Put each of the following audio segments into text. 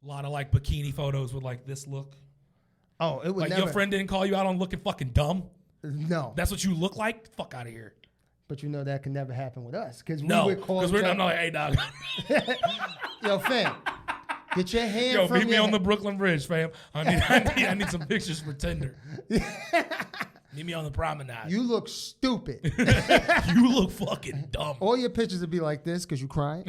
A lot of like bikini photos with like this look. Oh, it would like never. Your friend didn't call you out on looking fucking dumb? No. That's what you look like? Fuck out of here. But you know that can never happen with us. Because No, we would call because I'm like, hey, dog. Yo, fam, get your hand Yo, from meet me on the Brooklyn Bridge, fam. I need some pictures for Tinder. Meet me on the promenade. You look stupid. You look fucking dumb. All your pictures would be like this because you crying.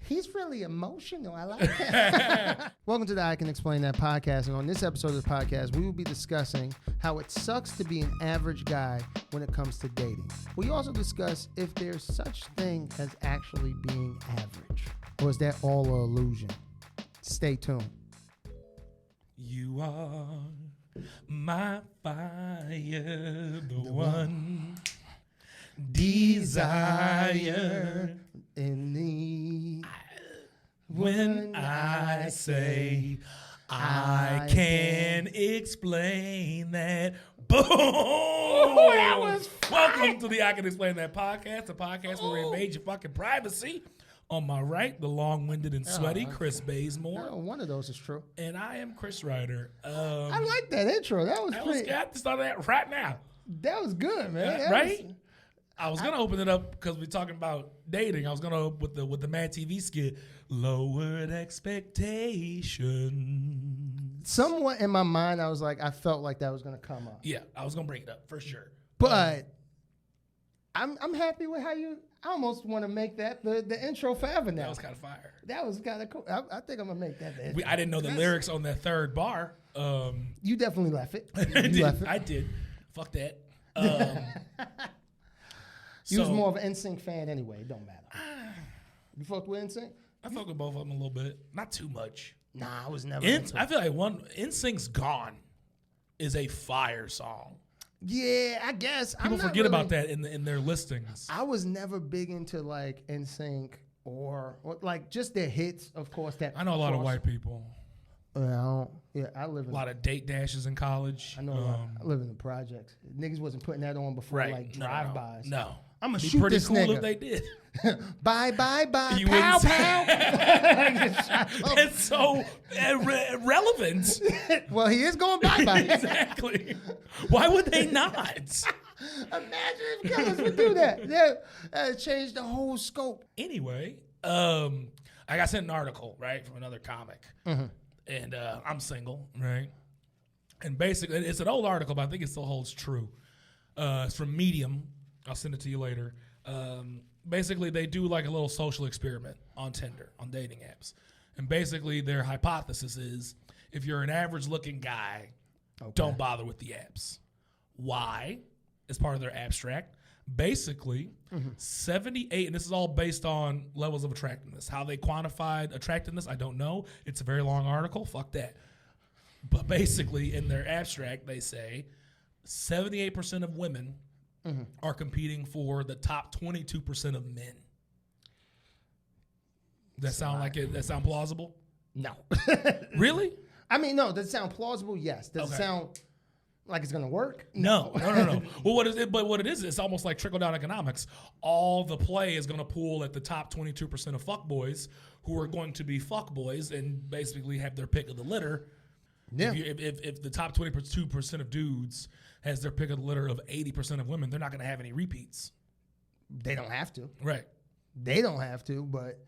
He's really emotional. I like that. Welcome to the I Can Explain That podcast. And on this episode of the podcast, we will be discussing how it sucks to be an average guy when it comes to dating. We also discuss if there's such thing as actually being average. Or is that all an illusion? Stay tuned. You are my fire, the one desire in the when I say I can explain that. Boom! Oh, that was Welcome to the I Can Explain That podcast, a podcast where we invade your fucking privacy. On my right, the long-winded and sweaty Chris Bazemore. No, one of those is true. And I am Chris Reiter. I like that intro. That was pretty. I have to start that right now. That was good, man. Right? I was gonna open it up because we're talking about dating. I was gonna with the Mad TV skit, lowered expectations. Somewhat in my mind, I was like, I felt like that was gonna come up. Yeah, I was gonna bring it up for sure. But I'm happy with how you. I almost want to make that the intro forever now. That was kind of fire. That was kind of cool. I think I'm gonna make that the intro. I didn't know the lyrics on that third bar. You definitely left it. I did. Fuck that. You was more of an N'Sync fan anyway. It don't matter. You fucked with N'Sync? I fucked with both of them a little bit. Not too much. Nah, I was never. I feel like N'Sync's Gone is a fire song. Yeah, I guess. People forget about that in their listings. I was never big into like N'Sync or like just their hits, of course. That I know a lot of white people. I live in a lot of date dashes in college. I know. I live in the projects. Niggas wasn't putting that on before like drive-bys. No. I'm gonna shoot shoot pretty this cool nigga. If they did. Bye. You Pow, wouldn't pow. It's so relevant. Well, he is going bye-bye. Exactly. Why would they not? Imagine if fellas would do that. That changed the whole scope. Anyway, I got sent an article, right, from another comic. Mm-hmm. And I'm single, right? And basically, it's an old article, but I think it still holds true. It's from Medium. I'll send it to you later. Basically, they do like a little social experiment on Tinder, on dating apps. And basically, their hypothesis is if you're an average-looking guy, don't bother with the apps. Why? As part of their abstract. Basically, 78, and this is all based on levels of attractiveness. How they quantified attractiveness, I don't know. It's a very long article. Fuck that. But basically, in their abstract, they say 78% of women are competing for the top 22% of men. That sound plausible? No. Really? I mean, no. Does it sound plausible? Yes. Does it sound like it's gonna work? No. Well, what it is, it's almost like trickle-down economics. All the play is gonna pool at the top 22% of fuckboys who are going to be fuckboys and basically have their pick of the litter. Yeah. If the top 22% of dudes has their pick of the litter of 80% of women, they're not gonna have any repeats. They don't have to. Right. They don't have to, but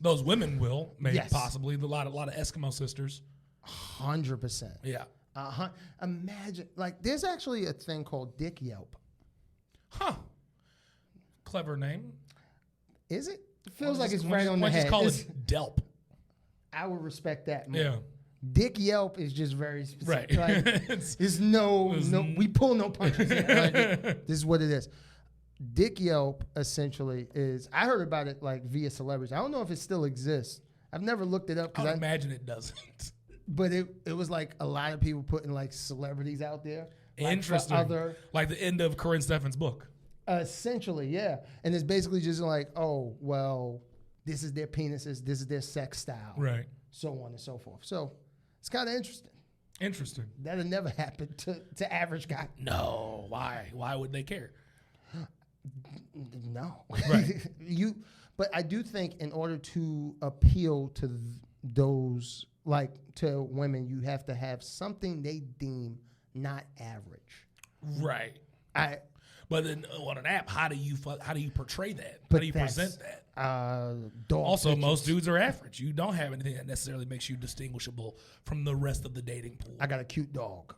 those women will, maybe possibly. A lot of Eskimo sisters. 100%. Yeah. Imagine, like, there's actually a thing called Dick Yelp. Huh. Clever name. Is it? It feels like it's right on the head. Why just call it Delp? I would respect that more. Yeah. Dick Yelp is just very specific. Right. Like, it's no, we pull no punches here. Like, this is what it is. Dick Yelp essentially is, I heard about it like via celebrities. I don't know if it still exists. I've never looked it up. I imagine it doesn't. But it was like a lot of people putting like celebrities out there. Like interesting. Like the end of Corinne Steffen's book. Essentially, yeah. And it's basically just like, oh, well, this is their penises, this is their sex style. Right. So on and so forth. So it's kind of interesting. Interesting. That'll never happen to average guy. No. Why? Why would they care? No. Right. But I do think in order to appeal to those, like to women, you have to have something they deem not average. Right. But then on an app, how do you portray that? How do you present that? Also, pictures. most dudes are average. You don't have anything that necessarily makes you distinguishable from the rest of the dating pool. I got a cute dog.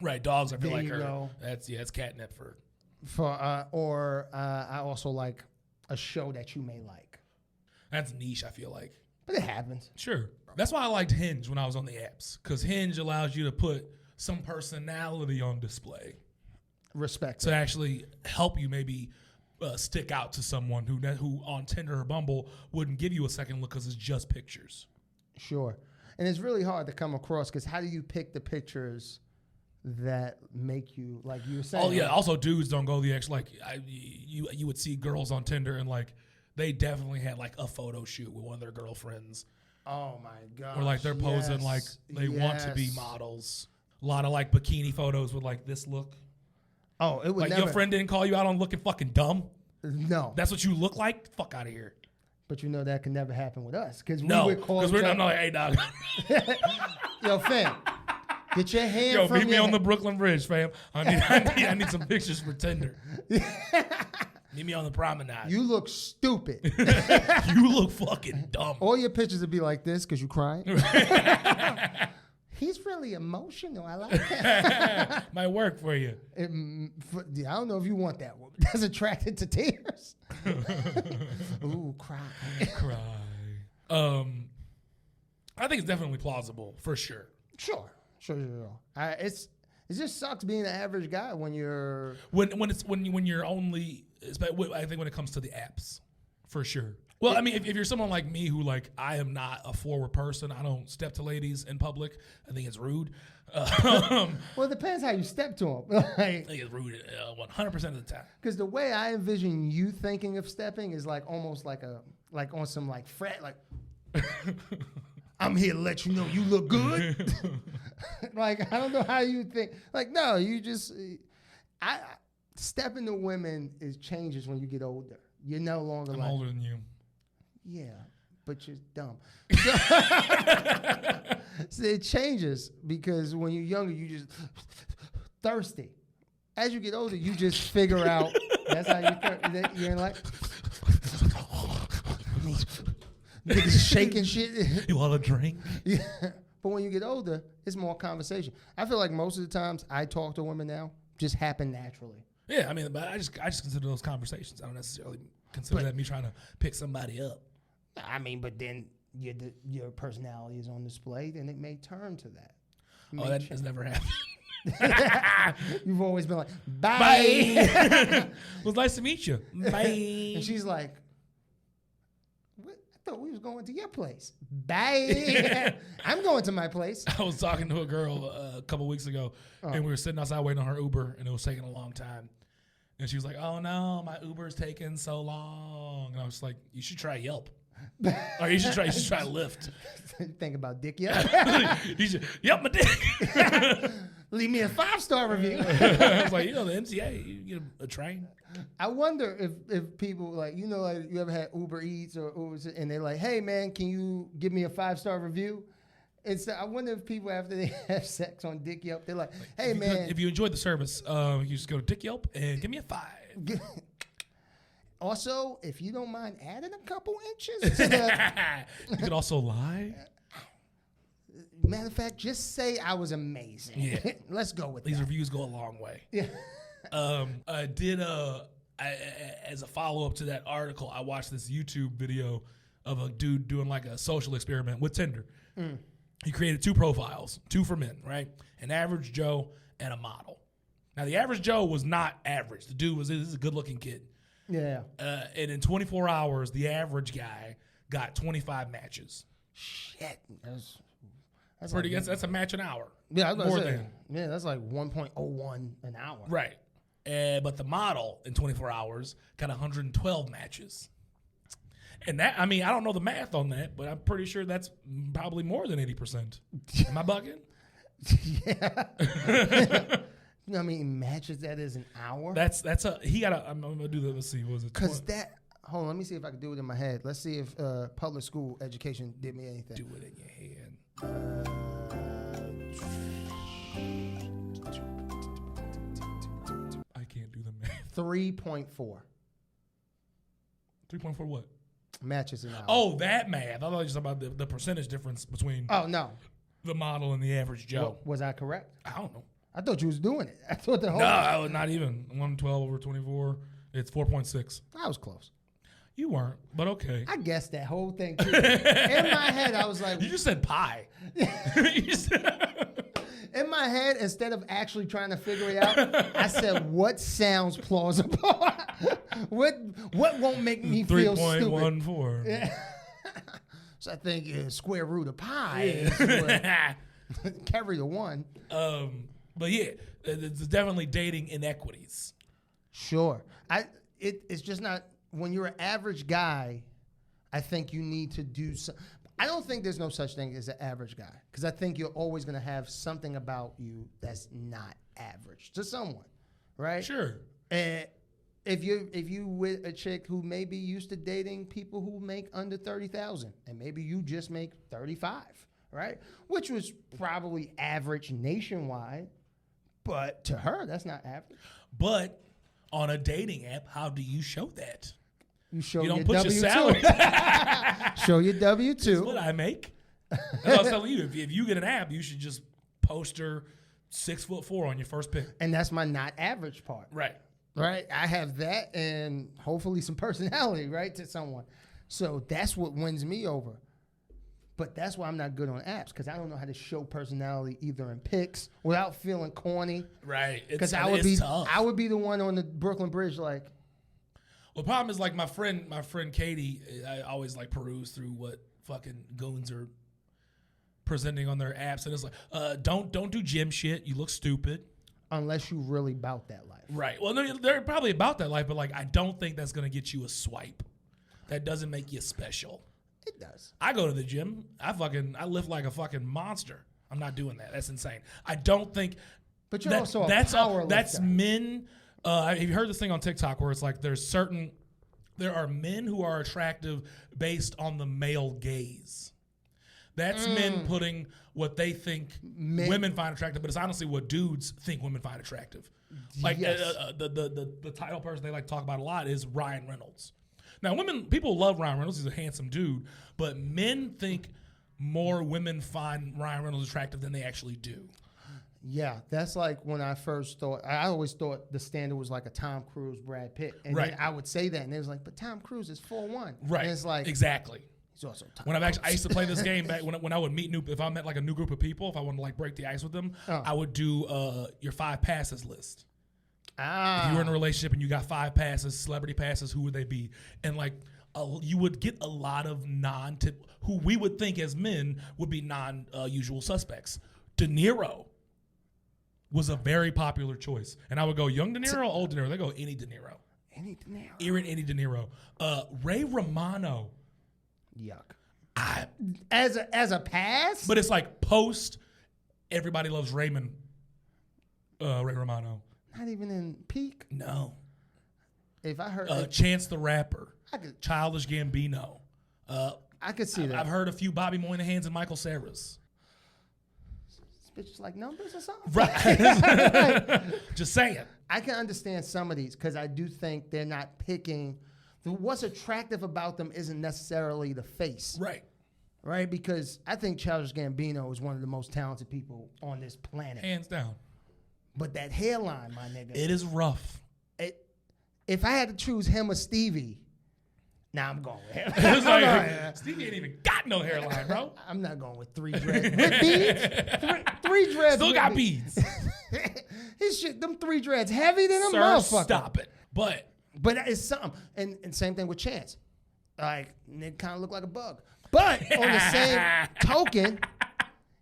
Right, dogs. I feel There like you go. That's catnip for. I also like a show that you may like. That's niche. I feel like. But it happens. Sure. That's why I liked Hinge when I was on the apps, because Hinge allows you to put some personality on display. Respect. To actually help you maybe stick out to someone who on Tinder or Bumble wouldn't give you a second look because it's just pictures. Sure. And it's really hard to come across because how do you pick the pictures that make you, like you were saying? Oh, yeah. Also, dudes don't go the extra. Like, you would see girls on Tinder and, like, they definitely had, like, a photo shoot with one of their girlfriends. Oh, my God. Or, like, they're posing like they want to be models. A lot of, like, bikini photos with, like, this look. Oh, it would like never. Your friend didn't call you out on looking fucking dumb? No. That's what you look like? Fuck out of here. But you know that can never happen with us. Because No, we would call because I'm not like, hey, dog. Yo, fam, get your hand Yo, from meet me your on the Brooklyn Bridge, fam. I need some pictures for Tinder. Meet me on the promenade. You look stupid. You look fucking dumb. All your pictures would be like this because you crying. He's really emotional. I like that. Might work for you. I don't know if you want that one. That's attracted to tears. Ooh, cry. Cry. I think it's definitely plausible, for sure. Sure. It just sucks being an average guy when you're when you're only. I think when it comes to the apps, for sure. Well, I mean, if you're someone like me who, like, I am not a forward person, I don't step to ladies in public. I think it's rude. Well, it depends how you step to them. I think it's rude 100% of the time. Because the way I envision you thinking of stepping is like almost like on some like fret, like I'm here to let you know you look good. Like, I don't know how you think. Like, no, you just stepping to women changes when you get older. You're no longer I'm like older than you. Yeah, but you're dumb. So it changes because when you're younger, you just thirsty. As you get older, you just figure out that's how you're like, you get this shaking shit. You want a drink? Yeah. But when you get older, it's more conversation. I feel like most of the times I talk to women now just happen naturally. Yeah, I mean, but I just consider those conversations. I don't necessarily consider that me trying to pick somebody up. I mean, but then your personality is on display, then it may turn to that. That has never happened. You've always been like, bye. Bye. It was nice to meet you. Bye. And she's like, what? I thought we was going to your place. Bye. I'm going to my place. I was talking to a girl a couple weeks ago, and we were sitting outside waiting on her Uber, and it was taking a long time. And she was like, oh, no, my Uber's taking so long. And I was like, you should try Yelp. Or you should try Lyft. Think about Dick Yelp. Yelp my dick. Leave me a 5-star review. I was like, the MTA, you get a train. I wonder if people like you ever had Uber Eats or Uber, and they're like, hey man, can you give me a 5-star review? And so I wonder if people after they have sex on Dick Yelp, they're like, hey man, if you enjoyed the service, you just go to Dick Yelp and give me a 5. Also, if you don't mind adding a couple inches to the you could also lie. Matter of fact, just say I was amazing. Yeah. Let's go with These reviews go a long way. Yeah. I did as a follow-up to that article, I watched this YouTube video of a dude doing like a social experiment with Tinder. He created 2 profiles, 2 for men, right? An average Joe and a model. Now, the average Joe was not average. The dude this is a good-looking kid. Yeah. And in 24 hours, the average guy got 25 matches. Shit. That's Pretty. like, That's a match an hour. Yeah, I was more say, than. Yeah, that's like 1.01 an hour. Right. But the model in 24 hours got 112 matches. And that, I mean, I don't know the math on that, but I'm pretty sure that's probably more than 80%. Am I bugging? Yeah. I mean, matches that is an hour. I'm gonna do that. Let's see, what was it? Because that Hold on, let me see if I can do it in my head. Let's see if public school education did me anything. Do it in your head. I can't do the math. 3.4 3.4 what? matches an hour. Oh, that math. I thought you were talking about the percentage difference between Oh, no. the model and the average Joe. Was I correct? I don't know. I thought you was doing it. I thought the whole. No, I was not even. 112 over 24. It's 4.6. I was close. You weren't, but okay. I guessed that whole thing too. In my head, I was like, You just said pi. You said- in my head, instead of actually trying to figure it out, I said, "What sounds plausible? what won't make me feel stupid?" 3.14. Yeah. So I think square root of pi is what, carry the one. But yeah, it's definitely dating inequities. Sure, it's just not when you're an average guy. I think you need to do some. I don't think there's no such thing as an average guy because I think you're always going to have something about you that's not average to someone, right? Sure. And if you with a chick who may be used to dating people who make under 30,000 and maybe you just make 35, right? Which was probably average nationwide, but to her that's not average. But on a dating app, how do you show that? You show You your don't put your W-2. salary. Show your That's W-2. what I make. That's what I was telling you. If you get an app, you should just poster 6'4" on your first pic. And that's my not average part. Right. Right? I have that and hopefully some personality, right, to someone. So that's what wins me over. But that's why I'm not good on apps because I don't know how to show personality either in pics without feeling corny. Right. Because It's tough. I would be the one on the Brooklyn Bridge like, Well, the problem is like my friend Katie. I always like peruse through what fucking goons are presenting on their apps, and it's like, don't do gym shit. You look stupid. unless you really about that life. Right. Well, they're probably about that life, but like I don't think that's gonna get you a swipe. That doesn't make you special. It does. I go to the gym. I lift like a fucking monster. I'm not doing that. That's insane. I don't think. But you're also a power lifter. That's men. Have you heard this thing on TikTok where it's like there are men who are attractive based on the male gaze. That's men putting what they think women find attractive, but it's honestly what dudes think women find attractive. Like Yes. the title person they like to talk about a lot is Ryan Reynolds. Now, people love Ryan Reynolds. He's a handsome dude, but men think more women find Ryan Reynolds attractive than they actually do. Yeah, that's like when I first thought. I always thought the standard was like a Tom Cruise, Brad Pitt, and Right. then I would say that, and it was like, but Tom Cruise is 4'1". Right. And it's like exactly. he's also Tom When Cruise. I used to play this game back when I would meet if I met like a new group of people, if I wanted to like break the ice with them, I would do your 5 passes list. If you were in a relationship and you got 5 passes, celebrity passes, who would they be? And like you would get a lot of who we would think as men would be non-usual suspects. De Niro was a very popular choice, and I would go young De Niro, old De Niro. They go any De Niro. Any De Niro. Any De Niro. Ray Romano. Yuck. As a pass, But it's like post. Everybody loves Raymond. Ray Romano. not even in peak. No. If I heard, Chance the Rapper. I could Childish Gambino. I could see that. I've heard a few Bobby Moynahans and Michael Cera's. Bitches like numbers or something. Right. Just saying. I can understand some of these because I do think they're not picking. What's attractive about them isn't necessarily the face. Right. Right? Because I think Childish Gambino is one of the most talented people on this planet. Hands down. But that hairline, my nigga. It is rough. If I had to choose him or Stevie, I'm going with him. It's like, Stevie ain't even got no hairline, bro. I'm not going with 3 dreads. With beads? Three dreads. Still with got beads. His shit, them 3 dreads heavy than a Sir, motherfucker. stop it. But it's something. And same thing with Chance. Like, nigga kind of look like a bug. But on the same token,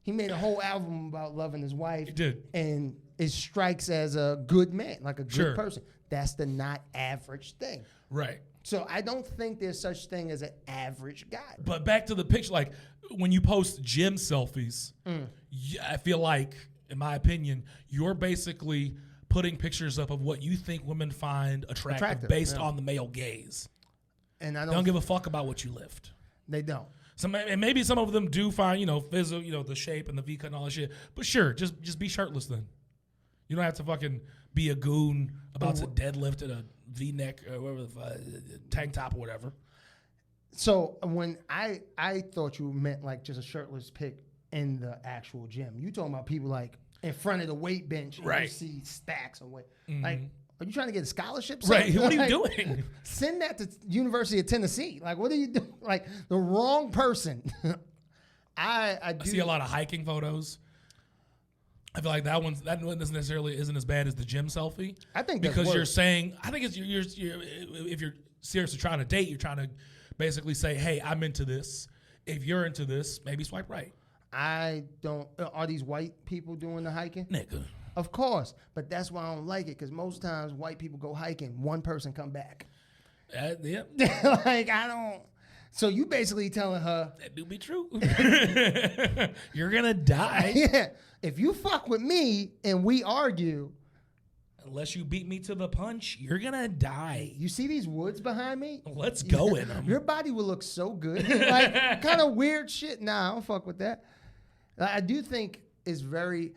he made a whole album about loving his wife. He did. And it strikes as a good man, like a good Sure. person. That's the not average thing. right. So I don't think there's such thing as an average guy. But back to the picture, like when you post gym selfies, I feel like, in my opinion, you're basically putting pictures up of what you think women find attractive based on the male gaze. And I They don't give a fuck about what you lift. They don't. And maybe some of them do find, physical, the shape and the V cut and all that shit. But sure, just be shirtless then. You don't have to fucking be a goon about to deadlift at a V-neck or whatever, tank top or whatever. So when I thought you meant like just a shirtless pic in the actual gym. You talking about people like in front of the weight bench and you see stacks of weight. Like, are you trying to get a scholarship? Right. What are you like, doing? Send that to University of Tennessee. Like, what are you doing? Like, the wrong person. I see a lot of hiking photos. I feel like that one necessarily isn't as bad as the gym selfie. I think because you're saying, I think it's you're if you're seriously trying to date, you're trying to basically say, hey, I'm into this. If you're into this, maybe swipe right. I don't. Are these white people doing the hiking? Nigga. Of course, but that's why I don't like it, because most times white people go hiking, one person come back. Yeah. Like, I don't. So you basically telling her that do be true. You're gonna die. Yeah. If you fuck with me and we argue, unless you beat me to the punch, you're gonna die. You see these woods behind me? Let's go in them. Your body will look so good. Like, kind of weird shit. Nah, I don't fuck with that. I do think it's very.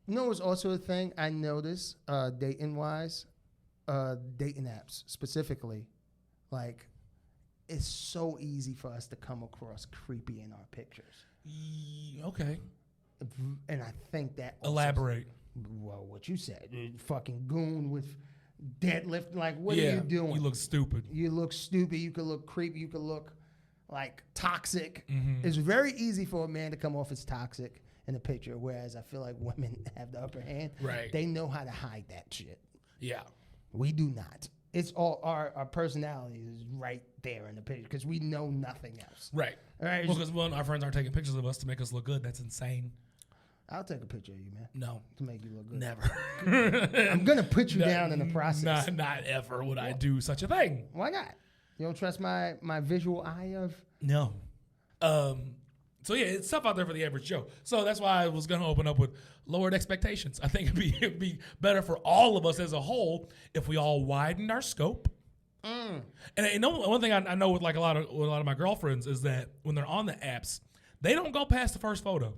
You know, it's also a thing I notice, dating wise, dating apps specifically, like, it's so easy for us to come across creepy in our pictures. Okay. And I think that elaborate. Well, what you said, fucking goon with deadlift. Like, what are you doing? You look stupid. You look stupid. You could look creepy. You could look like toxic. Mm-hmm. It's very easy for a man to come off as toxic in a picture, whereas I feel like women have the upper hand. Right. They know how to hide that shit. Yeah. We do not. It's all our personality is right there in the picture because we know nothing else. Right. Right. Well, because our friends aren't taking pictures of us to make us look good. That's insane. I'll take a picture of you, man. No. To make you look good. Never. I'm going to put you down in the process. Not ever would I do such a thing. Why not? You don't trust my visual eye of? No. So yeah, it's tough out there for the average Joe. So that's why I was going to open up with lowered expectations. I think it'd be better for all of us as a whole if we all widened our scope. And you know, one thing I know with like a lot of my girlfriends is that when they're on the apps, they don't go past the first photo.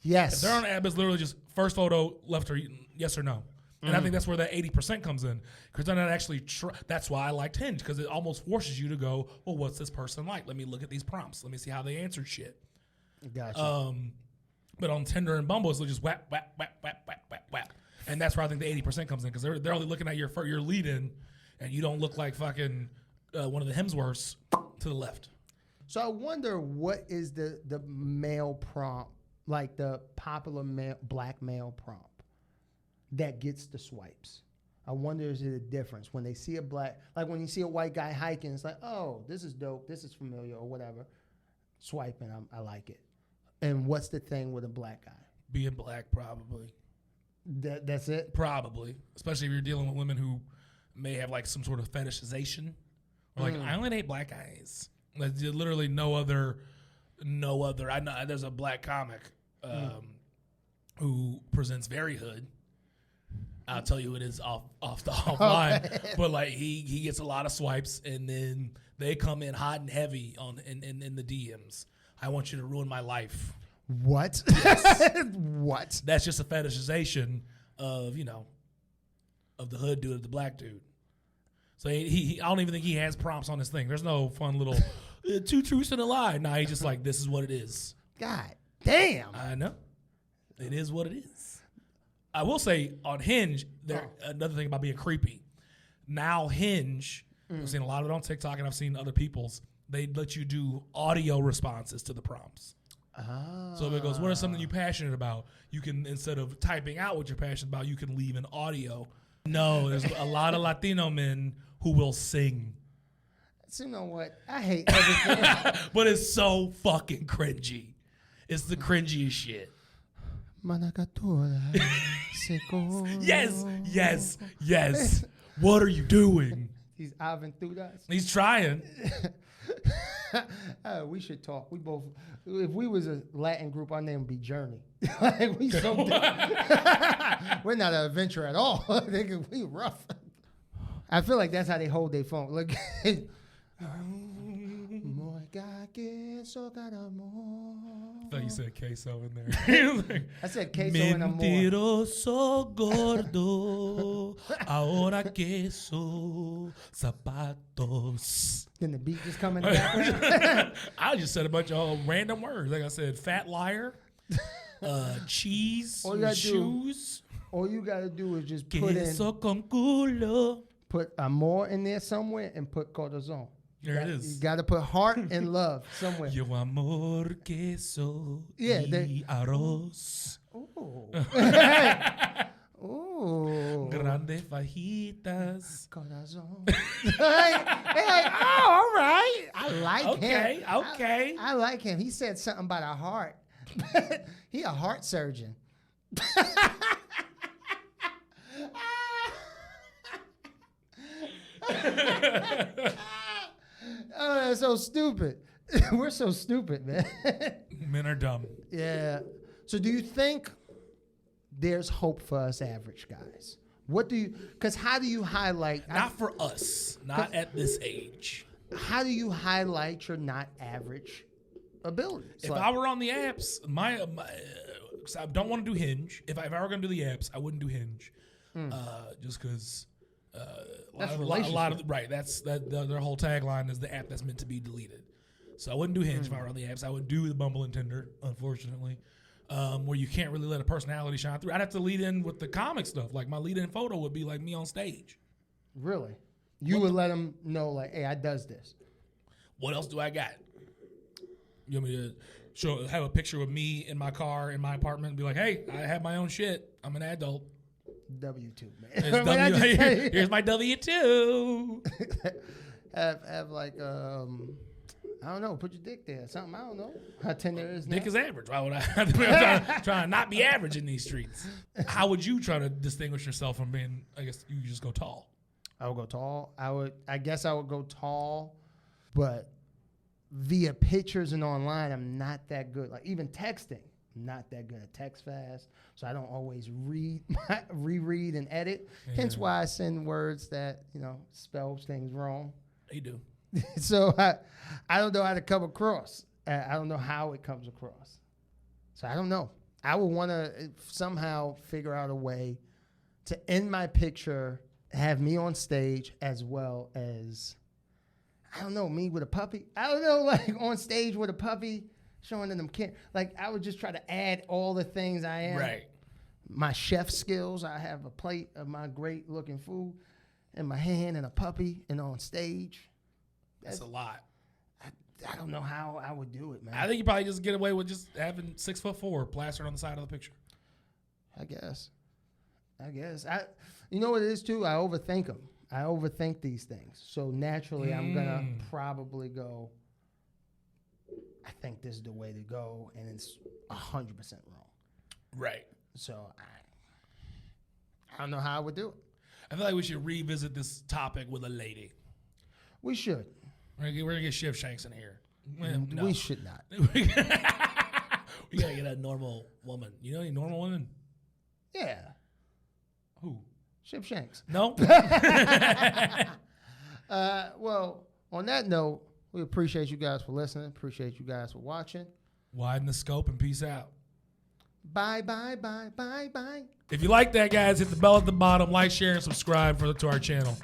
Yes. If they're on an app, it's literally just first photo, left or yes or no. And I think that's where that 80% comes in. Because they're not actually, that's why I liked Hinge, because it almost forces you to go, well, what's this person like? Let me look at these prompts. Let me see how they answered shit. Gotcha. But on Tinder and Bumble, it's just whap, whap, whap, whap, whap, whap, whap. And that's where I think the 80% comes in, because they're only looking at your lead-in, and you don't look like fucking one of the Hemsworths to the left. So I wonder what is the male prompt, like the popular black male prompt that gets the swipes. I wonder, is it a difference when they see a black, like when you see a white guy hiking, it's like, oh, this is dope, this is familiar or whatever. Swiping, I like it. And what's the thing with a black guy? Being black, probably. That's it? Probably. Especially if you're dealing with women who may have like some sort of fetishization. Or like, I only date black guys. Like, literally no other. I know there's a black comic who presents very hood. I'll tell you it is offline, but like he gets a lot of swipes, and then they come in hot and heavy in the DMs. I want you to ruin my life. What? What? That's just a fetishization of of the hood dude, of the black dude. So he I don't even think he has prompts on his thing. There's no fun little 2 truths and a lie. Nah, he's just like, this is what it is. God damn. I know. It is what it is. I will say on Hinge, another thing about being creepy. Now Hinge, I've seen a lot of it on TikTok, and I've seen other people's. They let you do audio responses to the prompts. So if it goes, what is something you're passionate about? You can, instead of typing out what you're passionate about, you can leave an audio. No, there's a lot of Latino men who will sing. So you know what? I hate everything. But it's so fucking cringy. It's the cringiest shit. Yes. What are you doing? He's aventuras. He's trying. We should talk. We both. If we was a Latin group, our name would be Journey. Like, we so different. We're not an adventure at all. We rough. I feel like that's how they hold their phone. Look, queso con amor. I thought you said queso in there. I said queso and amor. Mentiroso gordo, ahora queso, zapatos. Then the beat just come in the background. I just said a bunch of random words. Like I said, fat liar, cheese, All you gotta shoes. All you gotta do is just Queso con culo. put amor in there somewhere and put corazón. There it is. You got to put heart and love somewhere. Yo amor, queso, y arroz. Ooh. Ooh. Grande fajitas. Corazón. Hey, oh, all right. I like him. Okay. I like him. He said something about a heart. He a heart surgeon. Oh, that's so stupid. We're so stupid, man. Men are dumb. Yeah. So do you think there's hope for us average guys? Because how do you highlight? Not for us. Not at this age. How do you highlight your not average abilities? If I were on the apps, my 'cause I don't want to do Hinge. If I were going to do the apps, I wouldn't do Hinge. Just because a lot of right. That's their whole tagline is the app that's meant to be deleted. So I wouldn't do Hinge if I were on the apps. I would do the Bumble and Tinder, unfortunately, where you can't really let a personality shine through. I'd have to lead in with the comic stuff. Like my lead-in photo would be like me on stage. Really? You would let them know, like, hey, I does this. What else do I got? You want me to have a picture of me in my car in my apartment and be like, hey, I have my own shit. I'm an adult. W-2, man. Here's my W-2. have like, I don't know, put your dick there. Something, I don't know. How tender is Dick now? is average. Why would I try to not be average in these streets? How would you try to distinguish yourself from being, I guess you just go tall? I would go tall. I guess I would go tall, but via pictures and online, I'm not that good. Like even texting, I'm not that good. I text fast, so I don't always reread and edit. Yeah. Hence why I send words that, spell things wrong. You do. So I don't know how to come across. I don't know how it comes across. So I don't know. I would want to somehow figure out a way to end my picture, have me on stage as well as, I don't know, me with a puppy. I don't know, like on stage with a puppy, showing them like I would just try to add all the things I am. Right. My chef skills. I have a plate of my great looking food in my hand and a puppy and on stage. That's a lot. I don't know how I would do it, man. I think you probably just get away with just having 6'4" plastered on the side of the picture. I guess. You know what it is too? I overthink them. I overthink these things. So naturally, I'm going to probably go, I think this is the way to go, and it's 100% wrong. Right. So I don't know how I would do it. I feel like we should revisit this topic with a lady. We should. We're going to get Shiv Shanks in here. We should not. We got to get a normal woman. You know any normal women? Yeah. Who? Shiv Shanks. No. Well, on that note, we appreciate you guys for listening. Appreciate you guys for watching. Widen the scope and peace out. Bye, bye, bye, bye, bye. If you like that, guys, hit the bell at the bottom. Like, share, and subscribe to our channel.